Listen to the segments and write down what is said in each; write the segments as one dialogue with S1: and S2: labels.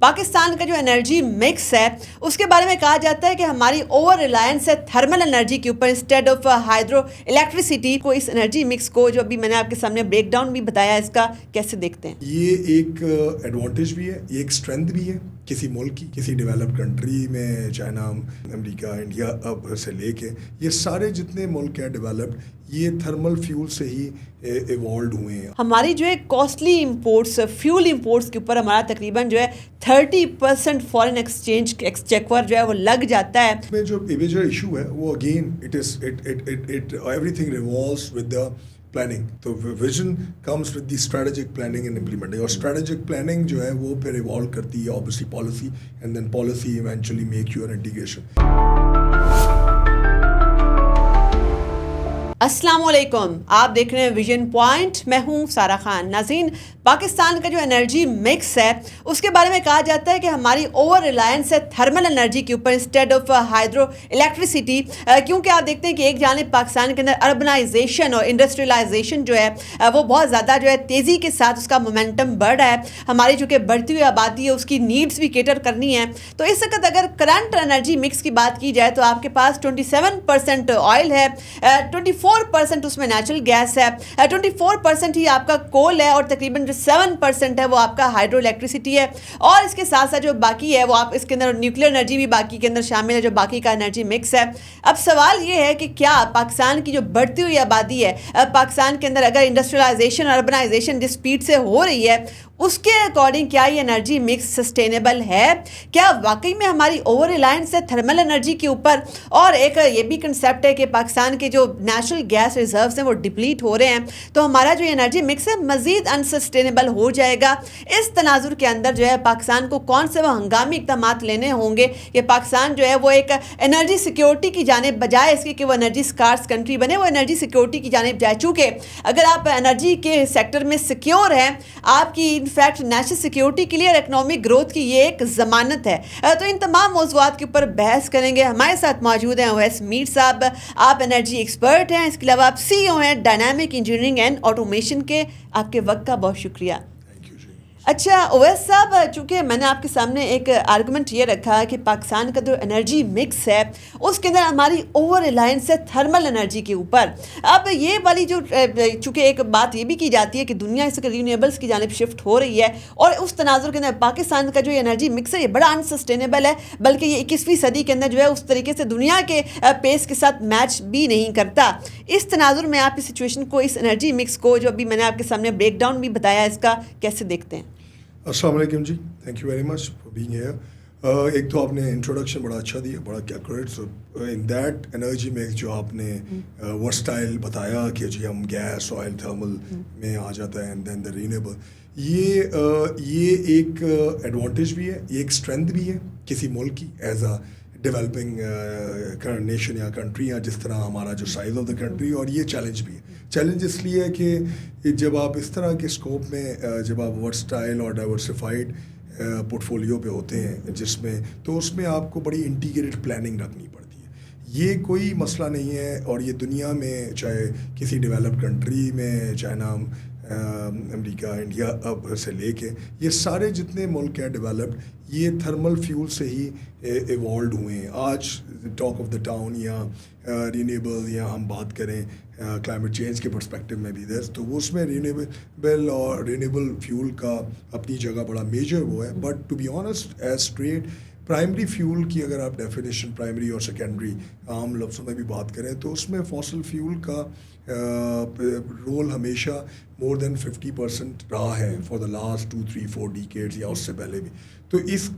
S1: پاکستان کا جو energy mix ہے اس کے بارے میں کہا جاتا ہے کہ ہماری اوور ریلائنس ہے تھرمل انرجی کے اوپر انسٹیڈ آف ہائیڈرو الیکٹریسٹی کو. اس انرجی مکس کو جو ابھی میں نے آپ کے سامنے بریک ڈاؤن بھی بتایا, اس کا کیسے دیکھتے ہیں؟
S2: یہ ایک ایڈوانٹیج بھی ہے, یہ ایک اسٹرینتھ بھی ہے کسی ملک کی, کسی ڈیولپڈ کنٹری میں, چائنا, امریکہ, انڈیا اب سے لے کے یہ سارے جتنے ملک ہیں ڈیولپڈ, یہ تھرمل فیول سے ہی ایوالوڈ ہوئے ہیں.
S1: ہماری جو ہے کاسٹلی امپورٹس, فیول امپورٹس کے اوپر ہمارا تقریباً جو ہے 30% فارن ایکسچینج ایکسچیکور جو ہے وہ لگ جاتا ہے.
S2: اس میں جو میجر ایشو ہے وہ again everything revolves with the planning. تو vision comes with the strategic planning and implementing, اور اسٹریٹجک پلاننگ جو ہے وہ پھر ایوالو کرتی ہے obviously policy, and then policy eventually make your integration.
S1: السلام علیکم, آپ دیکھ رہے ہیں ویژن پوائنٹ, میں ہوں سارہ خان. ناظرین, پاکستان کا جو انرجی مکس ہے اس کے بارے میں کہا جاتا ہے کہ ہماری اوور ریلائنس ہے تھرمل انرجی کے اوپر انسٹیڈ آف ہائیڈرو الیکٹریسٹی, کیونکہ آپ دیکھتے ہیں کہ ایک جانب پاکستان کے اندر اربنائزیشن اور انڈسٹریلائزیشن جو ہے وہ بہت زیادہ جو ہے تیزی کے ساتھ اس کا مومنٹم بڑھ رہا ہے. ہماری جو کہ بڑھتی ہوئی آبادی ہے اس کی نیڈس بھی کیٹر کرنی ہے. تو اس وقت اگر کرنٹ انرجی مکس کی بات کی جائے تو آپ کے پاس 27% آئل ہے, 24% اس میں نیچرل گیس ہے, 24% ہی آپ کا کول ہے, اور تقریباً جو 7% ہے وہ آپ کا ہائیڈرو الیکٹریسٹی ہے. اور اس کے ساتھ ساتھ جو باقی ہے وہ آپ اس کے اندر نیوکلیر انرجی بھی باقی کے اندر شامل ہے, جو باقی کا انرجی مکس ہے. اب سوال یہ ہے کہ کیا پاکستان کی جو بڑھتی ہوئی آبادی ہے, پاکستان کے اندر اگر انڈسٹریلائزیشن اور اربنائزیشن جس اسپیڈ سے ہو رہی ہے اس کے اکارڈنگ کیا یہ انرجی مکس سسٹینیبل ہے؟ کیا واقعی میں ہماری اوور ریلائنس ہے تھرمل انرجی کے اوپر؟ اور ایک یہ بھی کنسیپٹ ہے کہ پاکستان کے جو نیچرل گیس ریزروز ہیں وہ ڈپلیٹ ہو رہے ہیں, تو ہمارا جو انرجی مکس ہے مزید انسسٹینیبل ہو جائے گا. اس تناظر کے اندر جو ہے پاکستان کو کون سے وہ ہنگامی اقدامات لینے ہوں گے کہ پاکستان جو ہے وہ ایک انرجی سیکیورٹی کی جانب بجائے اس کے کہ وہ انرجی سکارس کنٹری بنے, وہ انرجی سیکیورٹی کی جانب جائے. چونکہ اگر آپ انرجی کے سیکٹر میں سیکیور ہیں, آپ کی انفیکٹ نیشنل سیکیورٹی کے لیے اور اکنامک گروتھ کی یہ ایک ضمانت ہے. تو ان تمام موضوعات کے اوپر بحث کریں گے. ہمارے ساتھ موجود ہیں اویس میر صاحب, آپ انرجی ایکسپرٹ ہیں, اس کے علاوہ آپ سی او ہیں ڈائنامک انجینئرنگ اینڈ آٹومیشن کے. آپ کے وقت کا بہت شکریہ. اچھا اویس صاحب, چونکہ میں نے آپ کے سامنے ایک آرگومنٹ یہ رکھا کہ پاکستان کا جو انرجی مکس ہے اس کے اندر ہماری اوور ریلائنس ہے تھرمل انرجی کے اوپر. اب یہ والی جو چونکہ ایک بات یہ بھی کی جاتی ہے کہ دنیا اس کے رینیویبلس کی جانب شفٹ ہو رہی ہے, اور اس تناظر کے اندر پاکستان کا جو انرجی مکس ہے یہ بڑا انسسٹینیبل ہے, بلکہ یہ 21ویں صدی کے اندر جو ہے اس طریقے سے دنیا کے پیس کے ساتھ میچ بھی نہیں کرتا. اس تناظر میں آپ اس سچویشن کو, اس انرجی مکس کو جو ابھی میں نے آپ کے سامنے بریک ڈاؤن بھی بتایا, اس کا کیسے دیکھتے ہیں؟
S2: السلام علیکم جی, thank you very much for being here. ایک تو آپ نے انٹروڈکشن بڑا اچھا دیا, بڑا accurate. So in that energy mix جو آپ نے ورسٹائل بتایا کہ جی ہم گیس, آئل, تھرمل میں آ جاتا ہے, اینڈ دین دا رینیبل, یہ ایک ایڈوانٹیج بھی ہے, یہ ایک اسٹرینتھ بھی ہے کسی ملک کی ایز اے ڈیولپنگ نیشن یا کنٹری, یا جس طرح ہمارا جو سائز آف دا کنٹری. اور یہ چیلنج بھی ہے. چیلنج اس لیے ہے کہ جب آپ اس طرح کے اسکوپ میں, جب آپ ورسٹائل اور ڈائیورسفائڈ پورٹ فولیو پہ ہوتے ہیں جس میں, تو اس میں آپ کو بڑی انٹیگریٹڈ پلاننگ رکھنی پڑتی ہے. یہ کوئی مسئلہ نہیں ہے, اور یہ دنیا میں چاہے کسی ڈیولپڈ کنٹری میں, چائنا, امریکہ, انڈیا اب سے لے کے یہ سارے جتنے ملک ہیں ڈیولپڈ, یہ تھرمل فیول سے ہی ایوالوڈ ہوئے ہیں. آج ٹاک آف دا ٹاؤن یا رینیبل, یا ہم بات کریں کلائمیٹ چینج کے پرسپیکٹو میں بھی تو اس میں رینیبل اور رینیبل فیول کا اپنی جگہ بڑا میجر وہ ہے. But to be honest as straight primary fuel کی اگر آپ ڈیفینیشن پرائمری اور سیکنڈری عام لفظوں میں بھی بات کریں تو اس میں فاسل فیول کا رول ہمیشہ مور دین 50% رہا ہے فار دا لاسٹ 2-3-4 ڈیکیڈز یا اس سے پہلے بھی. تو اس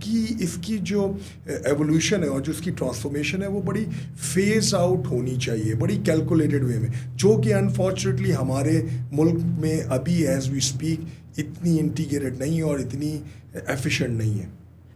S2: کی جو ایولیوشن ہے اور جو اس کی ٹرانسفارمیشن ہے وہ بڑی فیز آؤٹ ہونی چاہیے, بڑی کیلکولیٹڈ وے میں, جو کہ انفارچونیٹلی ہمارے ملک میں ابھی ایز وی اسپیک اتنی انٹیگریٹڈ نہیں اور اتنی ایفیشینٹ نہیں ہے.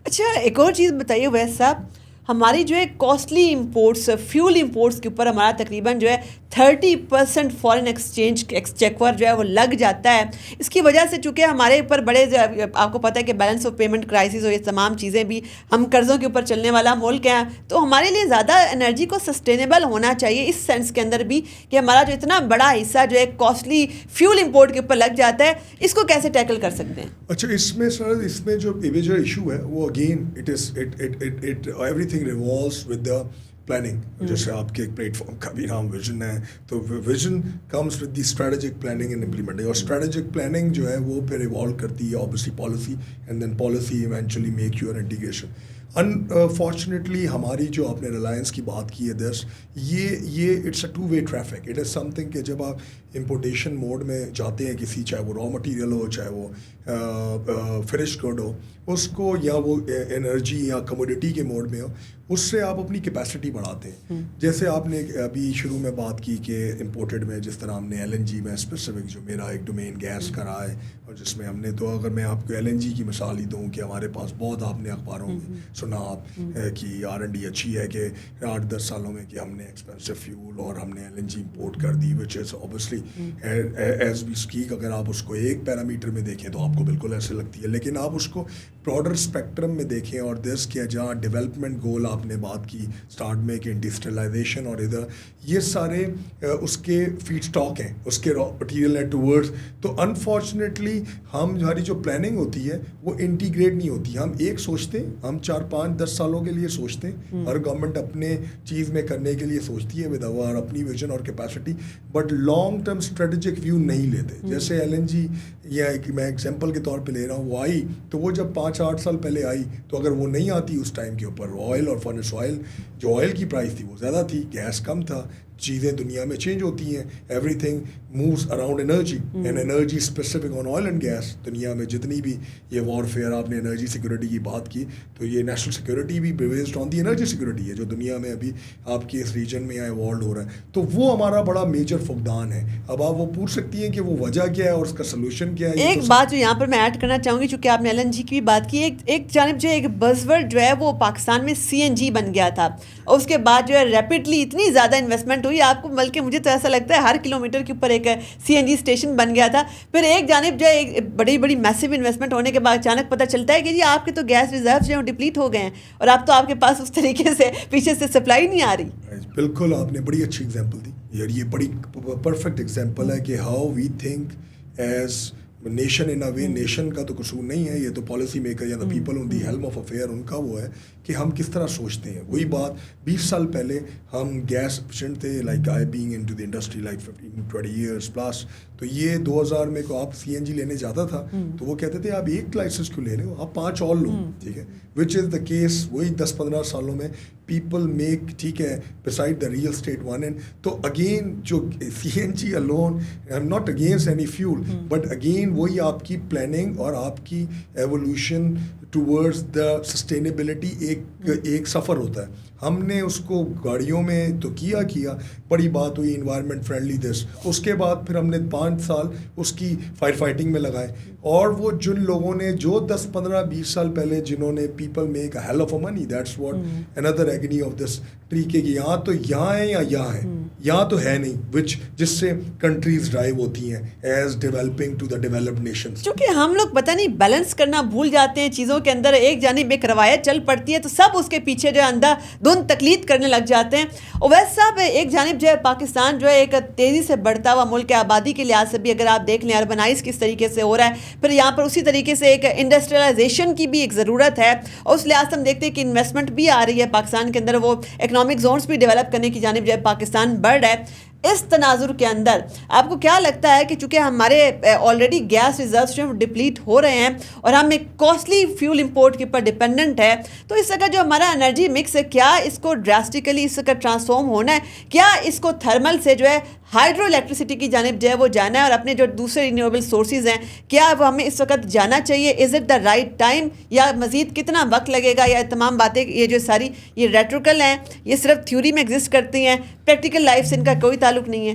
S1: اچھا, ایک اور چیز بتائیے ویس صاحب, ہماری جو ہے کاسٹلی امپورٹس, فیول امپورٹس کے اوپر ہمارا تقریباً جو ہے 30% فارن ایکسچینج ایکسچیکر جو ہے وہ لگ جاتا ہے. اس کی وجہ سے چونکہ ہمارے اوپر بڑے آپ کو پتہ ہے کہ بیلنس آف پیمنٹ کرائسس اور یہ تمام چیزیں بھی, ہم قرضوں کے اوپر چلنے والا ملک ہیں, تو ہمارے لیے زیادہ انرجی کو سسٹینیبل ہونا چاہیے اس سینس کے اندر بھی کہ ہمارا جو اتنا بڑا حصہ جو ہے کاسٹلی فیول امپورٹ کے اوپر لگ جاتا ہے, اس کو کیسے ٹیکل کر سکتے ہیں؟
S2: اچھا, اس میں سر اس میں جو میجر ایشو ہے وہ again everything revolves with the planning. جیسے آپ کے ایک پلیٹ فارم کا بھی نام ویژن ہے, تو vision comes with the strategic planning and implementing, اور اسٹریٹجک پلاننگ جو ہے وہ پھر ایوالو کرتی ہے obviously policy, and then policy eventually make your integration. Unfortunately ہماری جو آپ نے ریلائنس کی بات کی ہے دس, یہ it's a two way traffic. It is something کہ جب آپ امپورٹیشن موڈ میں جاتے ہیں کسی, چاہے وہ را مٹیریل ہو, چاہے وہ فنش گڈ ہو, اس کو, یا وہ انرجی یا کموڈیٹی کے موڈ میں ہو, اس سے آپ اپنی کیپیسٹی بڑھاتے ہیں. جیسے آپ نے ابھی شروع میں بات کی کہ امپورٹڈ میں جس طرح ہم نے ایل این جی میں اسپیسیفک جو میرا ایک ڈومین گیس کا رہا ہے, اور جس میں ہم نے, تو اگر میں آپ کو ایل این جی کی مثال ہی دوں کہ ہمارے پاس بہت, آپ نے اخباروں میں سنا آپ کہ R&D اچھی ہے کہ 8-10 سالوں میں کہ ہم نے ایکسپینسو فیول اور ہم نے ایل این جی امپورٹ کر دی, which is obviously as we speak. اگر آپ اس کو ایک پیرامیٹر میں دیکھیں تو آپ کو بالکل ایسے لگتی ہے, لیکن آپ اس کو براڈر اسپیکٹرم میں دیکھیں, اور دس کیا جہاں ڈیولپمنٹ گول آپ نے بات کی اسٹارٹ میں کہ انڈسٹریلائزیشن, اور ادھر یہ سارے اس کے فیڈ اسٹاک ہیں, اس کے را مٹیریل ہیں ٹورڈز. تو انفارچونیٹلی ہماری جو پلاننگ ہوتی ہے وہ انٹیگریٹ نہیں ہوتی. ہم ایک سوچتے ہیں, ہم 4-5-10 سالوں کے لیے سوچتے ہیں, ہر گورنمنٹ اپنے چیز میں کرنے کے لیے سوچتی ہے ود اور اپنی ویژن اور capacity, but long term strategic view نہیں لیتے. جیسے ایل این جی, یا میں ایگزامپل کے طور پہ لے رہا ہوں, وہ آئی تو وہ جب 5-8 سال پہلے آئی, تو اگر وہ نہیں آتی اس ٹائم کے اوپر, آئل اور فرنس آئل جو آئل کی پرائس تھی وہ زیادہ تھی, گیس کم تھا, چیزیں دنیا میں چینج ہوتی ہیں, everything moves around energy, and energy specific on oil and gas. دنیا میں جتنی بھی یہ وار فیئر, آپ نے انرجی سیکورٹی کی بات کی, تو یہ نیشنل سیکورٹی بھی based on the energy security ہے جو دنیا میں ابھی آپ کی اس ریجن میں ایوالو ہو رہا ہے. تو وہ ہمارا بڑا میجر فقدان ہے. اب آپ وہ پوچھ سکتی ہیں کہ وہ وجہ کیا ہے اور اس کا سلوشن کیا ہے.
S1: ایک بات جو یہاں پر میں ایڈ کرنا چاہوں گی, چونکہ آپ نے ایل این جی کی بھی بات کی, ایک جانب جو ایک بزورڈ جو ہے وہ پاکستان میں سی این جی بن گیا تھا, اور اس کے بعد جو ہے ریپڈلی اتنی زیادہ انویسٹمنٹ ہوئی آپ کو, بلکہ مجھے تو ایسا لگتا ہے ہر کلومیٹر کے اوپر ایک سی این جی اسٹیشن بن گیا تھا. پھر ایک جانب جو ہے بڑی بڑی میسو انویسٹمنٹ ہونے کے بعد اچانک پتہ چلتا ہے کہ جی آپ کے تو گیس ریزروز جو ہیں ڈپلیٹ ہو گئے ہیں, اور اب تو آپ کے پاس اس طریقے سے پیچھے سے سپلائی نہیں آ رہی.
S2: بالکل, آپ نے بڑی اچھی ایگزامپل دی یار, یہ بڑی پرفیکٹ ایگزامپل ہے کہ how we think as nation in a way. Nation کا تو قصور نہیں ہے, یہ تو پالیسی میکر یا the people on the helm of affair, ان کا وہ ہے کہ ہم کس طرح سوچتے ہیں. وہی بات 20 سال پہلے ہم گیس ایفیشینٹ تھے, like I being into the industry like 15-20 years plus. تو یہ 2000 میں کو آپ سی این جی لینے جاتا تھا تو وہ کہتے تھے آپ ایک لائسنس کیوں لے رہے ہو, آپ 5 اور لو, ٹھیک ہے, وچ از دا کیس. وہی 10-15 سالوں میں پیپل میک, ٹھیک ہے, beside the real estate one. And تو اگین جو C N G alone, I am not against any fuel, but again وہی آپ کی پلاننگ اور آپ کی ایولیوشن ٹورڈز دا سسٹینیبلٹی ایک سفر ہوتا ہے. ہم نے اس کو گاڑیوں میں تو کیا بڑی بات ہوئی انوائرمنٹ فرینڈلی دس, اس کے بعد پھر ہم نے 5 سال اس کی فائر فائٹنگ میں لگائے. اور وہ جن لوگوں نے جو 10-15-20 سال پہلے جنہوں نے people make a heel of a money, that's what another agony of this طریقے کی, یہاں تو یہاں ہے یا یہاں ہے, یہاں تو ہے نہیں, وچ جس سے کنٹریز ڈرائیو ہوتی ہیں as developing to the developed nations.
S1: چونکہ ہم لوگ پتہ نہیں بیلنس کرنا بھول جاتے ہیں چیزوں کے اندر, ایک جانب ایک روایت چل پڑتی ہے تو سب اس کے پیچھے جو ہے اندھا دھند تقلید کرنے لگ جاتے ہیں. اویس صاحب, ایک جانب جو ہے پاکستان جو ہے ایک تیزی سے بڑھتا ہوا ملک ہے, آبادی کے لحاظ سے بھی اگر آپ دیکھ لیں اربنائز کس طریقے سے ہو رہا ہے, پھر یہاں پر اسی طریقے سے ایک انڈسٹریلائزیشن کی بھی ایک ضرورت ہے, اور اس لحاظ سے ہم دیکھتے ہیں کہ انویسٹمنٹ بھی آ رہی ہے پاکستان کے اندر, وہ اکنامک زونس بھی ڈیولپ کرنے کی جانب جو ہے پاکستان بڑھ رہا ہے. اس تناظر کے اندر آپ کو کیا لگتا ہے کہ چونکہ ہمارے آلریڈی گیس ریزروز جو ڈپلیٹ ہو رہے ہیں اور ہم ایک کاسٹلی فیول امپورٹ کے اوپر ڈپینڈنٹ ہے, تو اس کا جو ہمارا انرجی مکس ہے کیا اس کو ڈراسٹیکلی اس کا ٹرانسفارم ہونا ہے, کیا اس کو تھرمل سے جو ہے ہائیڈرو الیکٹریسٹی کی جانب جو ہے وہ جانا ہے, اور اپنے جو دوسرے رینیویبل سورسز ہیں کیا وہ ہمیں اس وقت جانا چاہیے, is it the right time, یا مزید کتنا وقت لگے گا, یا تمام باتیں یہ جو ساری یہ ریٹریکل ہیں یہ صرف تھیوری میں ایگزسٹ کرتی ہیں, پریکٹیکل لائف سے ان کا کوئی تعلق نہیں ہے؟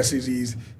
S2: SEZs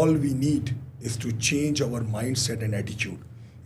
S2: All we need is to change our mindset and attitude,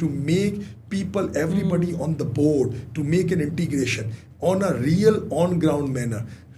S2: to make people, everybody on the board, to make an integration on a real on-ground manner.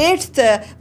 S1: 8th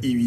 S2: EV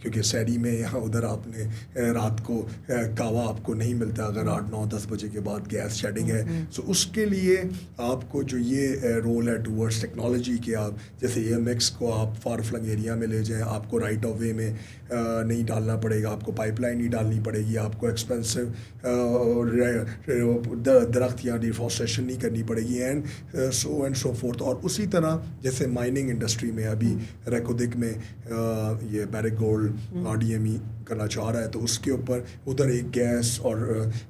S2: کیونکہ سیری میں یہاں ادھر آپ نے رات کو کعوہ آپ کو نہیں ملتا اگر 8-9-10 بجے کے بعد گیس شیڈنگ ہے. سو اس کے لیے آپ کو جو یہ رول ہے ٹورڈس ٹیکنالوجی کے، آپ جیسے اے ایم ایکس کو آپ فار فلنگ ایریا میں لے جائیں، آپ کو رائٹ آف وے میں نہیں ڈالنا پڑے گا، آپ کو پائپ لائن نہیں ڈالنی پڑے گی، آپ کو ایکسپینسو درخت یا ڈیفارسٹریشن نہیں کرنی پڑے گی، اینڈ سو فورتھ. اور اسی طرح جیسے مائننگ انڈسٹری میں ابھی ریکودک میں یہ بیرک گولڈ RDME کرنا چاہ رہا ہے، تو اس کے اوپر ادھر ایک گیس اور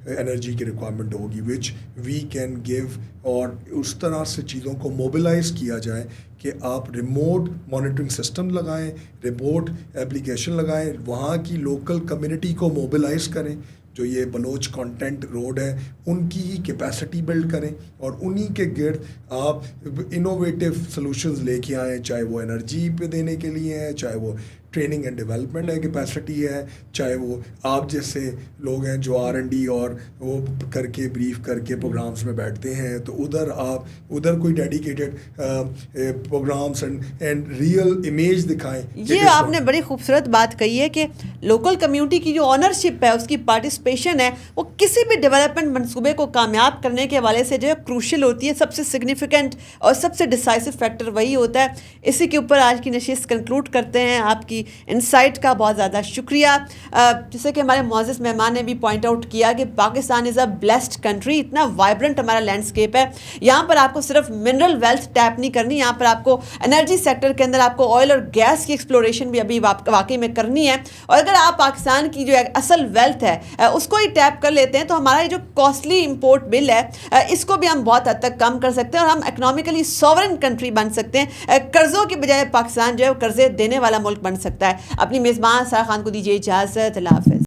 S2: انرجی کی ریکوائرمنٹ ہوگی وچ وی کین گیو، اور اس طرح سے چیزوں کو موبلائز کیا جائے کہ آپ ریموٹ مانیٹرنگ سسٹم لگائیں، ریموٹ ایپلیکیشن لگائیں، وہاں کی لوکل کمیونٹی کو موبلائز کریں. جو یہ بلوچ کانٹینٹ روڈ ہے ان کی ہی کیپیسٹی بلڈ کریں، اور انہی کے گرد آپ انوویٹیو سلوشنز لے کے آئیں، چاہے وہ انرجی پہ دینے کے لیے ہیں، چاہے وہ ٹریننگ اینڈ ڈیولپمنٹ ہے، کیپیسٹی ہے، چاہے وہ آپ جیسے لوگ ہیں جو R&D اور وہ کر کے بریف کر کے پروگرامز میں بیٹھتے ہیں، تو ادھر کوئی dedicated programs and real image دکھائیں.
S1: یہ آپ نے بڑی خوبصورت بات کہی ہے کہ لوکل کمیونٹی کی جو آنرشپ ہے، اس کی پارٹیسپیشن ہے، وہ کسی بھی ڈیولپمنٹ منصوبے کو کامیاب کرنے کے حوالے سے جو ہے کروشل ہوتی ہے. سب سے سگنیفیکنٹ اور سب سے ڈیسائسو فیکٹر وہی ہوتا ہے. اسی کے اوپر آج کی نشست کنکلوڈ کرتے ہیں. آپ کی انسائٹ کا بہت زیادہ شکریہ. جیسے کہ ہمارے معزز مہمان نے بھی پوائنٹ آؤٹ کیا کہ پاکستان از اے بلیسڈ کنٹری. اتنا وائبرنٹ ہمارا لینڈسکیپ ہے. یہاں پر آپ کو صرف منرل ویلتھ ٹیپ نہیں کرنی، یہاں پر آپ کو انرجی سیکٹر کے اندر آپ کو آئل اور گیس کی ایکسپلوریشن بھی ابھی واقعی میں کرنی ہے. اور اگر آپ پاکستان کی جو اصل ویلتھ ہے اس کو ہی ٹیپ کر لیتے ہیں تو ہمارا یہ جو کاسٹلی امپورٹ بل ہے اس کو بھی ہم بہت حد تک کم کر سکتے ہیں، اور ہم اکنامیکلی سوورن کنٹری بن سکتے ہیں. قرضوں کے بجائے پاکستان جو ہے وہ قرضے دینے والا ملک بن سکتا ہے. اپنی میزبان سارا خان کو دیجیے اجازت. اللہ حافظ.